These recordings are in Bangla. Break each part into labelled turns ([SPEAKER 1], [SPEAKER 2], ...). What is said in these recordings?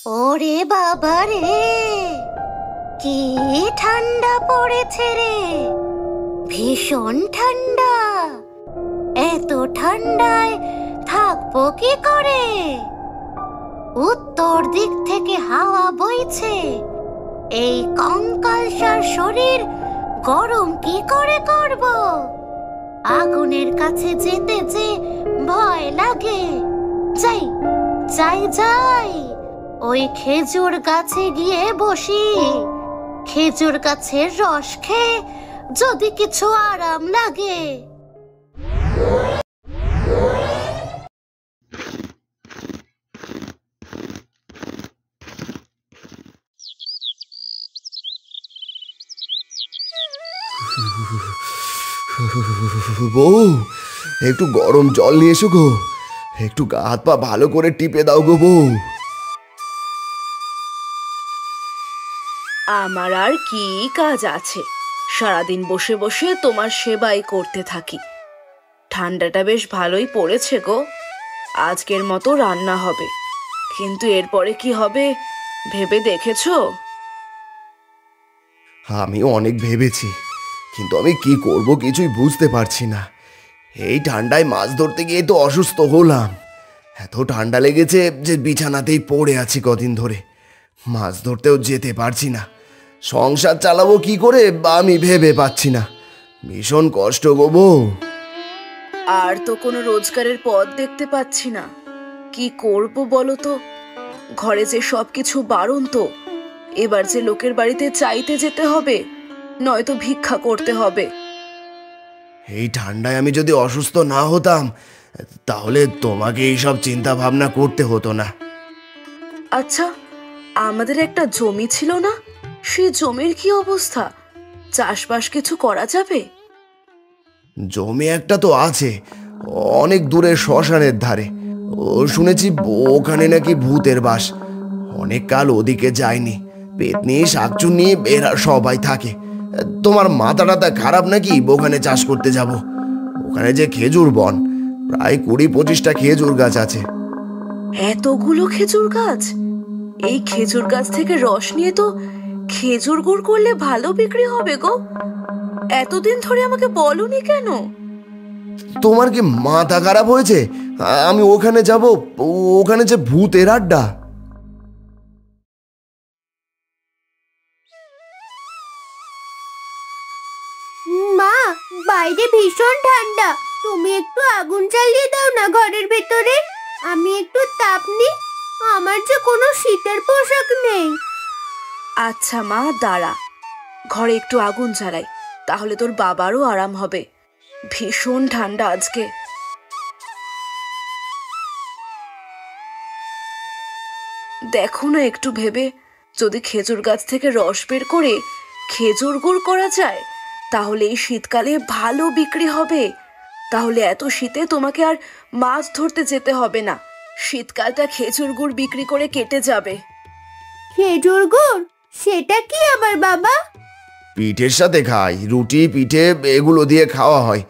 [SPEAKER 1] ওরে বাবা রে, কি ঠান্ডা পড়েছে রে, ভীষণ ঠান্ডা। এত ঠান্ডায় থাকবো কি করে? উত্তর দিক থেকে হাওয়া বইছে, এই কঙ্কালসার শরীর গরম কি করে করব? আগুনের কাছে যেতে যে ভয় লাগে। যাই যাই যাই, ওই খেজুর গাছে গিয়ে বসি। খেজুর গাছের রস খেয়ে যদি কিছু আরাম লাগে।
[SPEAKER 2] বউ, একটু গরম জল নিয়ে এসো গো, একটু গা হাত পা ভালো করে টিপে দাও গো বউ।
[SPEAKER 3] আমার আর কি কাজ আছে, সারাদিন বসে বসে তোমার সেবাই করতে থাকি। ঠান্ডাটা বেশ ভালোই পড়েছে গো, আজকের মতো রান্না হবে, কিন্তু এরপরে কি হবে ভেবে দেখেছো?
[SPEAKER 2] আমি অনেক ভেবেছি, কিন্তু আমি কি করব কিছুই বুঝতে পারছি না। এই ঠান্ডায় মাছ ধরতে গিয়ে তো অসুস্থ হলাম। এত ঠান্ডা লেগেছে যে বিছানাতেই পড়ে আছি কদিন ধরে, মাছ ধরতেও যেতে পারছি না। সংসার চালাবো কি করে আমি ভেবে পাচ্ছি না, ভীষণ কষ্ট গো বউ।
[SPEAKER 3] আর তো কোনো রোজগারের পথ দেখতে পাচ্ছি না, কি করব বলো তো? ঘরে যে সবকিছু বারণ, তো এবার যে লোকের বাড়িতে চাইতে যেতে হবে, নয়তো ভিক্ষা করতে হবে।
[SPEAKER 2] এই ঠান্ডায় আমি যদি অসুস্থ না হতাম, তাহলে তোমাকে এইসব চিন্তা ভাবনা করতে হতো না।
[SPEAKER 3] আচ্ছা, আমাদের একটা জমি ছিল না, সেই জমির কি অবস্থা? চাষবাস কিছু করা যাবে?
[SPEAKER 2] জমি একটা তো আছে, অনেক দূরে শ্মশানের ধারে। শুনেছি ওখানে নাকি ভূতের বাস। অনেক কাল ওদিকে যায়নি, পেতনি শাকচুন্নি এরা সবাই থাকে। তোমার মাথা টাথা খারাপ নাকি ওখানে চাষ করতে যাব? ওখানে যে খেজুর বন, প্রায় 20-25টা খেজুর গাছ আছে।
[SPEAKER 3] এতগুলো খেজুর গাছ! এই খেজুর গাছ থেকে রস নিয়ে তো খেজুর গুড় করলে ভালো বিক্রি হবে গো। এতদিন ধরে আমাকে বলনি কেন?
[SPEAKER 2] তোমার কি মাথা খারাপ হয়েছে? আমি ওখানে যাব? ওখানে যে ভূতের আড্ডা।
[SPEAKER 1] মা, বাইরে ভীষণ ঠান্ডা, তুমি একটু আগুন জ্বালিয়ে দাও না ঘরের ভেতরে, আমি একটু তাপ নিই। আমার যে কোনো শীতের পোশাক নেই।
[SPEAKER 3] আচ্ছা মা, দাঁড়া, ঘরে একটু আগুন জ্বালাই, তাহলে তোর বাবারও আরাম হবে। ভীষণ ঠান্ডা আজকে। দেখো না একটু ভেবে, যদি খেজুর গাছ থেকে রস বের করে খেজুর গুড় করা যায়, তাহলে এই শীতকালে ভালো বিক্রি হবে। তাহলে এত শীতে তোমাকে আর মাছ ধরতে যেতে হবে না, শীতকালটা খেজুর গুড় বিক্রি করে কেটে যাবে।
[SPEAKER 1] খেজুর গুড়? সেটা কি আবার বাবা?
[SPEAKER 2] পিঠের সাথে খাই, রুটি পিঠে এগুলো দিয়ে খাওয়া হয়।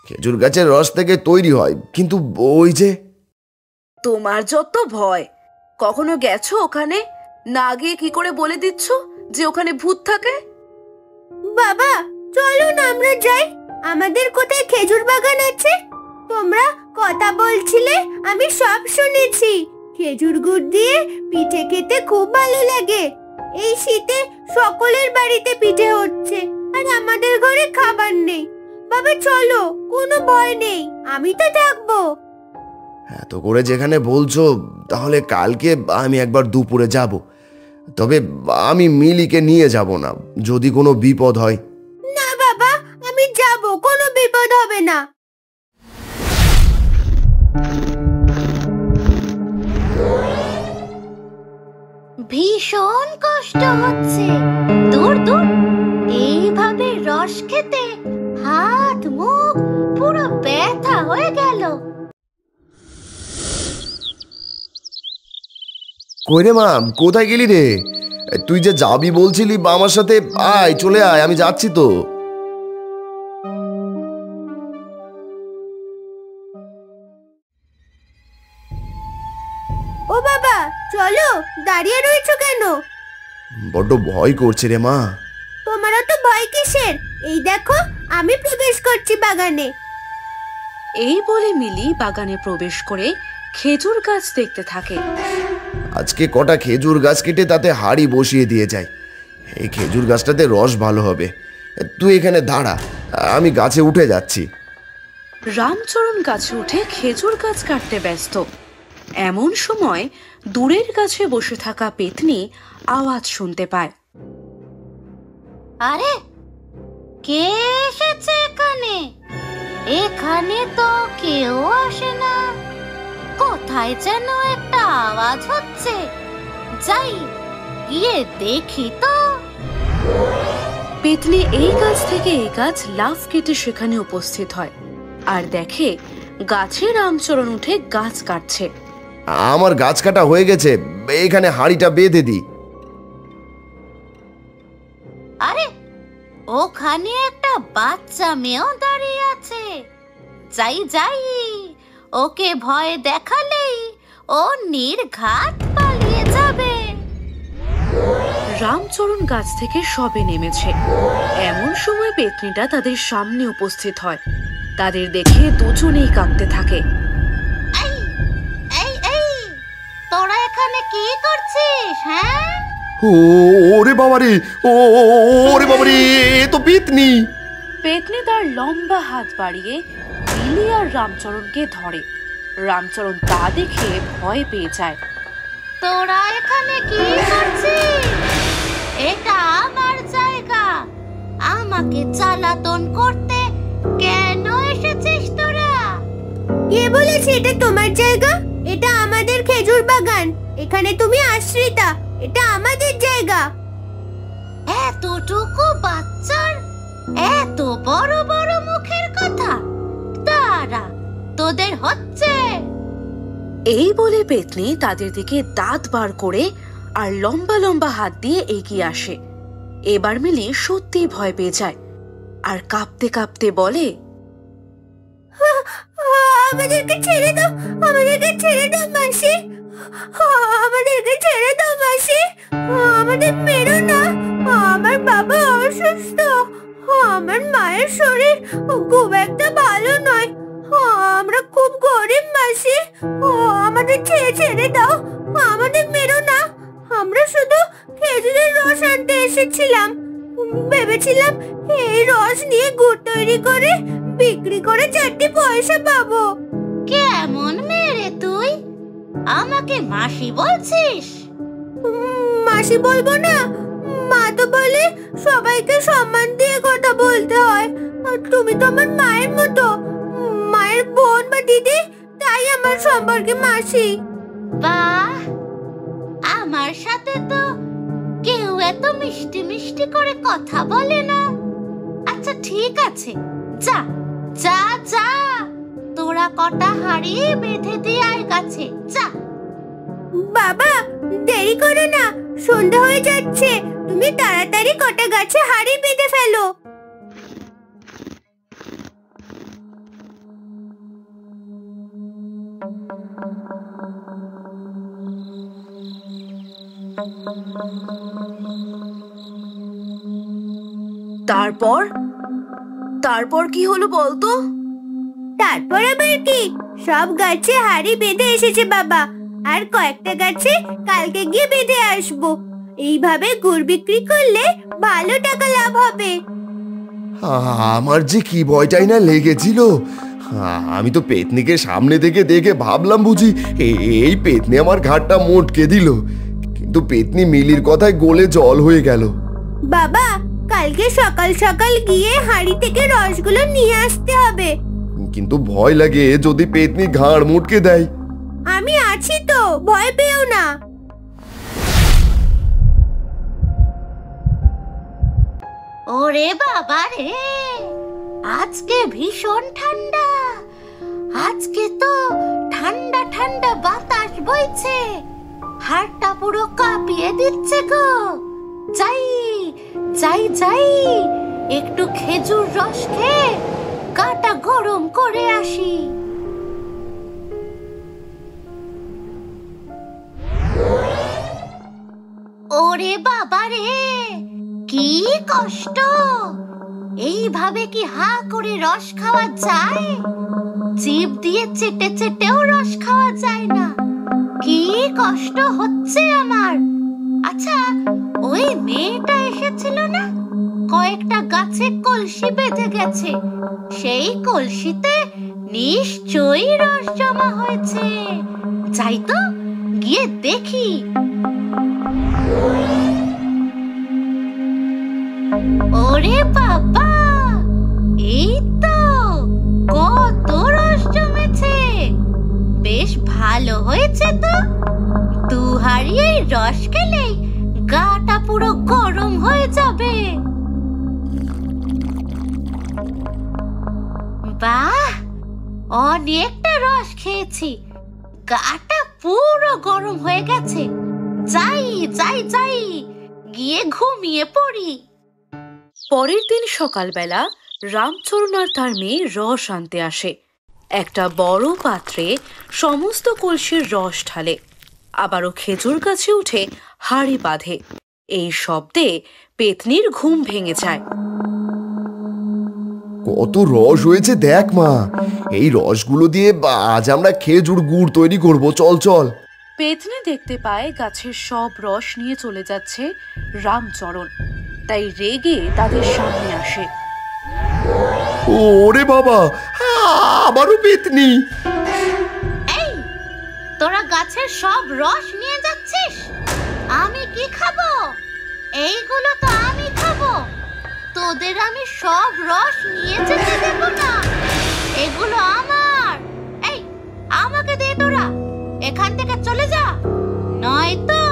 [SPEAKER 2] খেজুর গাছের রস থেকে তৈরি হয়, কিন্তু ওই যে।
[SPEAKER 3] তোমার যত ভয়! কখনো গেছো ওখানে? না গিয়ে কি করে বলে দিচ্ছ যে ওখানে ভূত থাকে?
[SPEAKER 1] বাবা, চলো না আমরা যাই। আমাদের কোথায় খেজুর বাগান আছে? তোমরা কথা বলছিলে, আমি সব শুনেছি। খেজুর গুড় দিয়ে পিঠে খেতে খুব ভালো লাগে। এই শীতে সকলের বাড়িতে পিঠে হচ্ছে, আর আমাদের ঘরে খাবার নেই। বাবা চলো, কোনো ভয় নেই, আমি তো থাকবো।
[SPEAKER 2] এত করে যেখানে বলছো, তাহলে কালকে আমি একবার দুপুরে যাব। তবে আমি মিলিকে নিয়ে যাব না, যদি কোনো বিপদ হয়।
[SPEAKER 1] না বাবা, আমি যাব, কোনো বিপদ হবে না। ভীষণ কষ্ট হচ্ছে, দূর দূর। এইভাবে রস খেতে হাত মুখ পুরো ব্যথা হয়ে গেল।
[SPEAKER 2] কই রে মা, কোথায় গেলি রে? তুই যে যাবি বলছিলি আমার সাথে, আয়, চলে আয়, আমি যাচ্ছি তো।
[SPEAKER 1] ও বাবা, চলো, দাঁড়িয়ে রয়েছো কেন?
[SPEAKER 2] বড্ড ভয় করছে রে মা।
[SPEAKER 1] তোমারও তো ভয় কিসের? এই দেখো, আমি প্রবেশ করছি বাগানে।
[SPEAKER 3] এই বলে মিলি বাগানে প্রবেশ করে খেজুর গাছ দেখতে থাকে।
[SPEAKER 2] আজকে কটা খেজুর গাছ কেটে তাতে হাড়ি বসিয়ে দিয়ে যায়। এই খেজুর গাছটাতে রস ভালো হবে। তুই এখানে দাঁড়া, আমি গাছে উঠে যাচ্ছি।
[SPEAKER 3] রামচরণ গাছে উঠে খেজুর গাছ কাটতে ব্যস্ত। এমন সময় দূরের গাছে বসে থাকা পেতনি আওয়াজ শুনতে পায়।
[SPEAKER 4] আরে, কে এসেছে এখানে? এখানে তো কেউ আসে না। কোথায় যেন একটা আওয়াজ হচ্ছে। যাই গিয়ে দেখি তো।
[SPEAKER 3] পেতনি এই গাছ থেকে এই গাছ লাফ কেটে সেখানে উপস্থিত হয় আর দেখে গাছে রামচরণ উঠে গাছ কাটছে।
[SPEAKER 2] আমার গাছ কাটা হয়ে গেছে, এখানে হাড়িটা বেঁধে দি।
[SPEAKER 4] আরে, ওখানে একটা বাচ্চা মেয়েও দাঁড়িয়ে আছে। যাই যাই, ওকে ভয় দেখালেই ও নির্ঘাত পালিয়ে যাবে।
[SPEAKER 3] রামচরণ গাছ থেকে সবে নেমেছে। এমন সময় পেতনিটা তাদের সামনে উপস্থিত হয়। তাদের দেখে দুজনেই কাঁদতে থাকে।
[SPEAKER 4] এই এই এই, তোরা এখানে কি করছিস? হ্যাঁ,
[SPEAKER 2] ওরে বাবারে, ওরে বাবারে, এ তো পেতনি।
[SPEAKER 3] পেতনি তার লম্বা হাত বাড়িয়ে মিলি আর রামচরণকে ধরে। রামচরণ তা দেখে ভয় পেয়ে যায়।
[SPEAKER 4] তোরা এখানে কি করছিস? এটা আমার জায়গা। আমাকে জ্বালাতন করতে কেন এসেছিস তোরা?
[SPEAKER 1] কে বলেছে এটা তোমার জায়গা? এটা আমাদের খেজুর বাগান। এখানে তুমি আশ্রিতা, এটা আমাদের জায়গা।
[SPEAKER 4] এতটুকু বাচ্চার এত বড় বড় মুখের কথা? দাঁড়া, তোদের হচ্ছে।
[SPEAKER 3] এই বলে পেতনি তাদের দিকে দাঁত বার করে আর লম্বা লম্বা হাত দিয়ে এগিয়ে আসে। এবার মিলি সত্যি ভয় পেয়ে যায় আর কাঁপতে কাঁপতে বলে,
[SPEAKER 1] আমাদেরকে ছেড়ে দাও, আমাদেরকে ছেড়ে দাও মাসি, আমাদেরকে ছেড়ে দাও মাসি, আমাদের মেরো না। আমার বাবা অসুস্থ, আমার মায়ের শরীর খুব একটা ভালো নয়, আমরা খুব গরিব মাসি, আমাদের ছেড়ে দাও, আমাদের মেরো না। আমরা শুধু খেজুরের রস আনতে এসেছিলাম, ভেবেছিলাম এই রস নিয়ে গুড় তৈরি করে বিক্রি করে 4টি পয়সা পাবো।
[SPEAKER 4] কেমন মেরে তুই? আমাকে মাসি বলছিস?
[SPEAKER 1] মাসি বলবো না, মা তো বলে সবাইকে সম্মান দিয়ে কথা বলতে হয়। আর তুমি তো আমার মায়ের মতো, মায়ের বোন বা দিদি, তাই আমার সম্পর্কে মাসি।
[SPEAKER 4] বাহ, আমার সাথে তো কেউ এত মিষ্টি মিষ্টি করে কথা বলে না। আচ্ছা ঠিক আছে, যা যা যা, তোরা কটা হাড়ি বেঁধে দিয়ে আয় গাছে, যা।
[SPEAKER 1] বাবা, দেরি করো না, সন্ধ্যা হয়ে যাচ্ছে। তুমি তাড়াতাড়ি কটা গাছে হাড়ি বেঁধে ফেলো।
[SPEAKER 3] তারপর তারপর কি হলো বলতো?
[SPEAKER 1] তারপর আবার কি, সব গাছে হাড়ি বেঁধে এসেছে বাবা, আর কয়েকটা গাছে কালকে গিয়ে বেঁধে আসবো। এইভাবে গুড় বিক্রি করলে ভালো টাকা লাভ হবে।
[SPEAKER 2] আমার যে কি ভয়টাই না লেগেছিল। আমি তো পেতনিকে সামনে থেকে দেখে ভাবলাম বুঝি এই পেতনি আমার ঘাটটা মোটকে দিল, কিন্তু পেতনি মিলির কথায় গলে জল হয়ে গেল।
[SPEAKER 1] বাবা, কালকে সকাল সকাল গিয়ে হাড়ি থেকে রসগুলো নিয়ে আসতে হবে।
[SPEAKER 2] কিন্তু ভয় লাগে যদি পেতনি ঘাড় মুটকে দেয়।
[SPEAKER 1] আমি আছি তো, ভয় পেও না।
[SPEAKER 4] ওরে বাবা রে, আজকে ভীষণ ঠান্ডা। আজকে তো ঠান্ডা ঠান্ডা বাতাস বইছে, হাড়টা পুরো কাঁপিয়ে দিচ্ছে গো। যাই যাই যাই, একটু খেজুর রস খেয়ে গাটা গরম করে আসি। ওরে বাবা রে, কি কষ্ট! এইভাবে কি হা করে রস খাওয়া যায়? জিভ দিয়ে চেটে চেটেও রস খাওয়া যায় না। কি কষ্ট হচ্ছে আমার। আচ্ছা, ওই মেয়েটা এসেছিল না, কয়েকটা গাছে কলসি বেঁধে গেছে। সেই কলসিতে নিশ্চয়ই রস জমা হয়েছে। যাই তো, গিয়ে দেখি। ওরে বাবা, এই তো কত রস জমেছে। বেশ ভালো হয়েছে তো। দু হাঁড়ি এই রস খেলেই গাটা পুরো গরম হয়ে যাবে। বাহ, অনেকটা রস খেয়েছি, গাটা পুরো গরম হয়ে গেছে। যাই যাই যাই, গিয়ে ঘুমিয়ে পড়ি।
[SPEAKER 3] পরের দিন সকালবেলা রামচরণ আর তার মেয়ে রস আনতে আসে। একটা বড় পাত্রে সমস্ত কলসির রস ঢালে, আবারও খেজুর গাছে উঠে হাঁড়ি বাঁধে। এই শব্দে পেতনির ঘুম ভেঙে যায়।
[SPEAKER 2] কত রস হয়েছে দেখ মা, এই রসগুলো দিয়ে আজ আমরা খেজুর গুড় তৈরি করব। চল চল।
[SPEAKER 3] পেতনি দেখতে পায় গাছের সব রস নিয়ে চলে যাচ্ছে রামচরণ, তাই রেগে তাদের সামনে আসে।
[SPEAKER 2] ওরে বাবা, আবারও পেতনি!
[SPEAKER 4] এই, তোরা গাছের সব রস নিয়ে যাচ্ছিস? আমি কি খাবো? এইগুলো তো আমি খাবো। তোদের আমি সব রস নিয়ে যেতে দেব না। এগুলো আমার। এই, আমাকে দে তোরা, এখান থেকে চলে যা, নয়তো।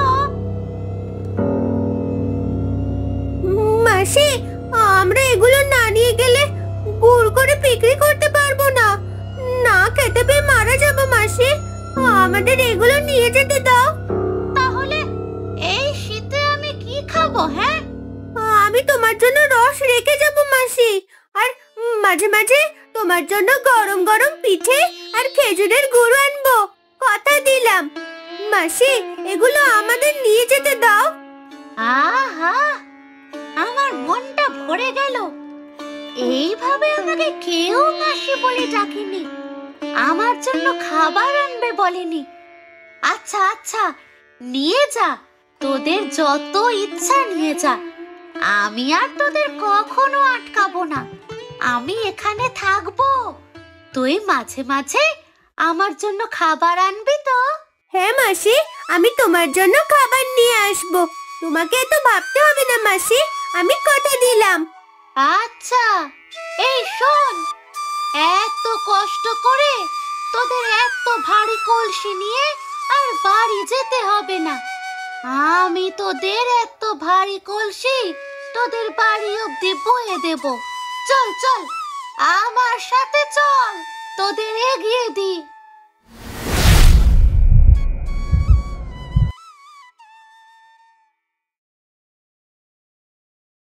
[SPEAKER 1] মাসি, আমরা এগুলো না নিয়ে গেলে গুড় করে বিক্রি করতে পারবো না। না খেতে পেয়ে মারা যাবো মাসি। আমাদের এগুলো নিয়ে যেতে দাও।
[SPEAKER 4] তাহলে এই শীতে আমি কি খাবো? হ্যাঁ,
[SPEAKER 1] আমি তোমার জন্য রস রেখে যাব মাসি, আর মাঝে মাঝে তোমার জন্য গরম গরম পিঠে আর খেজুরের গুড় আনবো। কথা দিলাম। মাসি, এগুলো আমাদের নিয়ে যেতে দাও।
[SPEAKER 4] আহা, আমার মনটা ভরে গেল। এইভাবে আমাকে কেউ মাসি বলে ডাকেনি, আমার জন্য খাবার আনবে বলেনি। আচ্ছা আচ্ছা, নিয়ে যা, তোদের যত ইচ্ছা নিয়ে যা। আমি আর তোদের কখনো আটকাবো না। আমি এখানে থাকবো। তুই মাঝে মাঝে আমার জন্য খাবার আনবি তো?
[SPEAKER 1] হ্যাঁ মাসি, আমি তোমার জন্য খাবার নিয়ে আসবো। তোমাকে এত ভাবতে হবে না মাসি, আমি কথা দিলাম।
[SPEAKER 4] আচ্ছা, এই শোন, এত কষ্ট করে তোদের এত ভারী কলসি নিয়ে আর বাড়ি যেতে হবে না। আমি তোদের এত ভারী কলসি তোদের বাড়ি অব্দি বয়ে দেব। চল চল, আমার সাথে চল, তোদের এগিয়ে দিই।